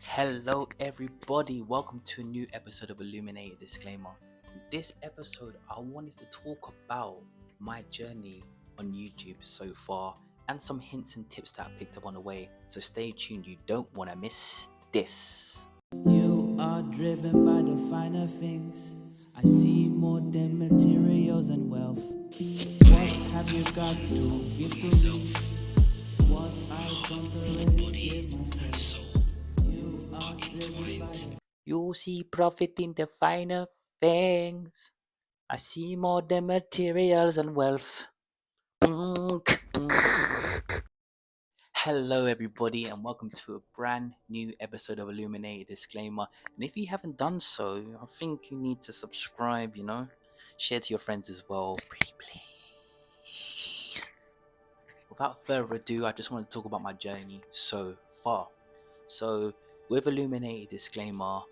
Hello, everybody. Welcome to a new episode of Illuminated Disclaimer. In this episode, I wanted to talk about my journey on YouTube so far and some hints and tips that I picked up on the way. So stay tuned, you don't want to miss this. You are driven by the finer things. I see more than materials and wealth. What have you got to give to me? What I don't already give myself. You are driven by the You see profit in the finer things. I see more than materials and wealth. Hello, everybody, and welcome to a brand new episode of Illuminated Disclaimer. And if you haven't done so, I think you need to subscribe, share to your friends as well. Pretty please. Without further ado, I just want to talk about my journey so far. So, with Illuminated Disclaimer,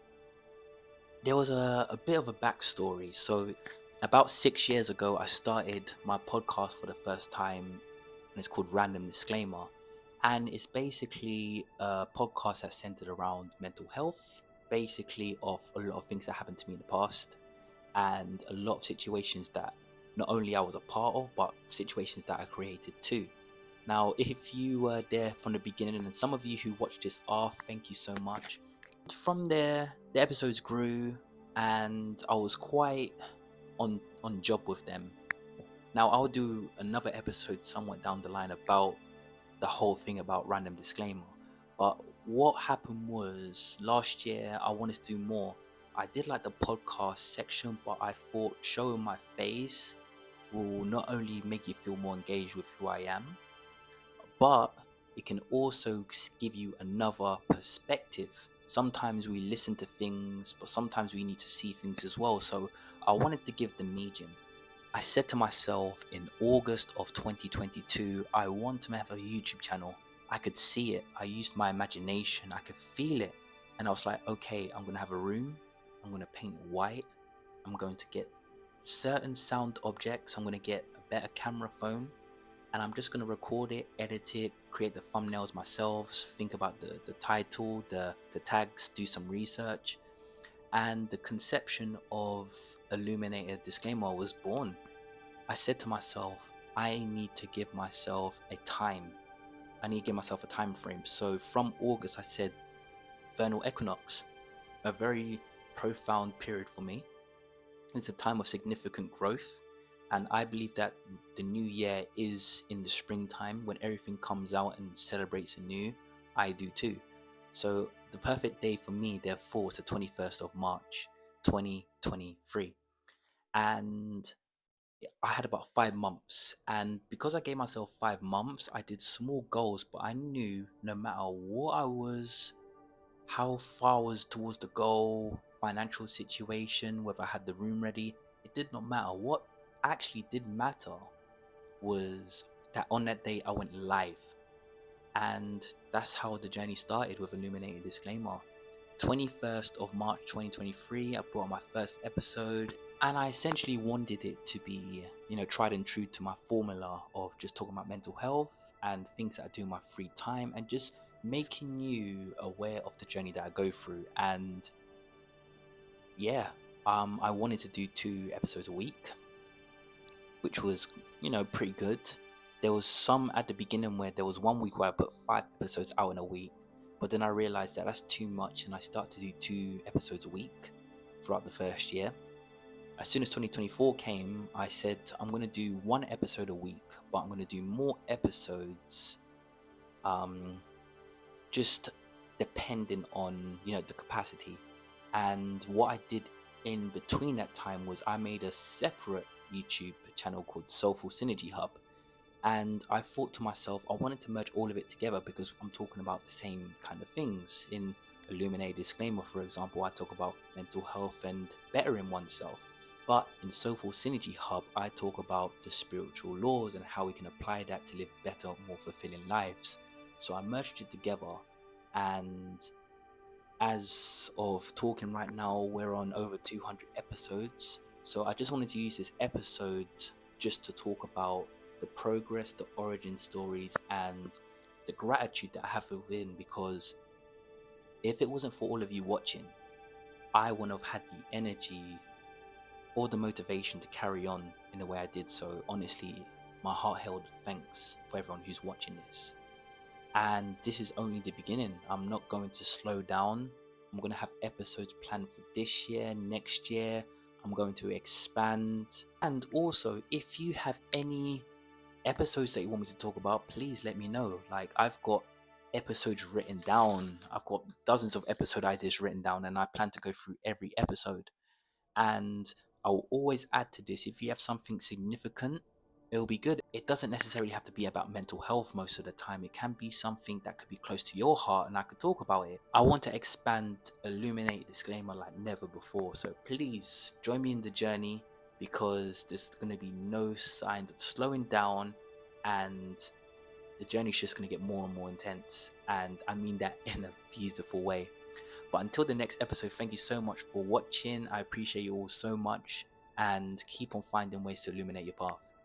there was a bit of a backstory. So, about 6 years ago, I started my podcast for the first time, and it's called Random Disclaimer. And it's basically a podcast that's centered around mental health, basically of a lot of things that happened to me in the past, and a lot of situations that not only I was a part of, but situations that I created too. Now, if you were there from the beginning, and some of you who watched this are, thank you so much. From there, the episodes grew, and I was quite on job with them. Now, I'll do another episode somewhat down the line about the whole thing about Random Disclaimer. But what happened was last year I wanted to do more. I did like the podcast section, but I thought showing my face will not only make you feel more engaged with who I am, but it can also give you another perspective. Sometimes we listen to things, but sometimes we need to see things as well. So I wanted to give the medium. I said to myself in August of 2022, I want to have a YouTube channel. I could see it. I used my imagination. I could feel it. And I was like, okay, I'm going to have a room. I'm going to paint white. I'm going to get certain sound objects. I'm going to get a better camera phone. And I'm just going to record it, edit it, create the thumbnails myself, think about the title, the tags, do some research. And the conception of Illuminated Disclaimer was born. I said to myself, I need to give myself a time. I need to give myself a time frame. So from August, I said vernal equinox, a very profound period for me. It's a time of significant growth. And I believe that the new year is in the springtime when everything comes out and celebrates anew. I do too. So the perfect day for me, therefore, is the 21st of March, 2023. And I had about 5 months, and because I gave myself 5 months, I did small goals, but I knew no matter what I was, how far I was towards the goal, financial situation, whether I had the room ready, it did not matter. What actually did matter was that on that day I went live, and that's how the journey started with Illuminated Disclaimer. 21st of March 2023, I brought my first episode, and I essentially wanted it to be, tried and true to my formula of just talking about mental health and things that I do in my free time and just making you aware of the journey that I go through. And yeah, I wanted to do 2 episodes a week, which was, pretty good. There was some at the beginning where there was one week where I put 5 episodes out in a week, but then I realized that that's too much, and I started to do 2 episodes a week throughout the first year. As soon as 2024 came, I said I'm going to do 1 episode a week, but I'm going to do more episodes, just depending on the capacity. And what I did in between that time was I made a separate YouTube channel called Soulful Synergy Hub. And I thought to myself, I wanted to merge all of it together because I'm talking about the same kind of things. In Illuminated Disclaimer, for example, I talk about mental health and bettering oneself. But in Soulful Synergy Hub, I talk about the spiritual laws and how we can apply that to live better, more fulfilling lives. So I merged it together, and as of talking right now, we're on over 200 episodes. So I just wanted to use this episode just to talk about the progress, the origin stories, and the gratitude that I have within, because If it wasn't for all of you watching, I wouldn't have had the energy or the motivation to carry on in the way I did. So honestly, my heart held thanks for everyone who's watching this. And this is only the beginning. I'm not going to slow down. I'm going to have episodes planned for this year, next year. I'm going to expand. And also, if you have any episodes that you want me to talk about, please let me know. Like, I've got episodes written down. I've got dozens of episode ideas written down, and I plan to go through every episode. And I will always add to this, if you have something significant, it'll be good. It doesn't necessarily have to be about mental health most of the time. It can be something that could be close to your heart and I could talk about it. I want to expand Illuminate Disclaimer like never before. So please join me in the journey, because there's going to be no signs of slowing down, and the journey's just going to get more and more intense. And I mean that in a beautiful way. But until the next episode, thank you so much for watching. I appreciate you all so much, and keep on finding ways to illuminate your path.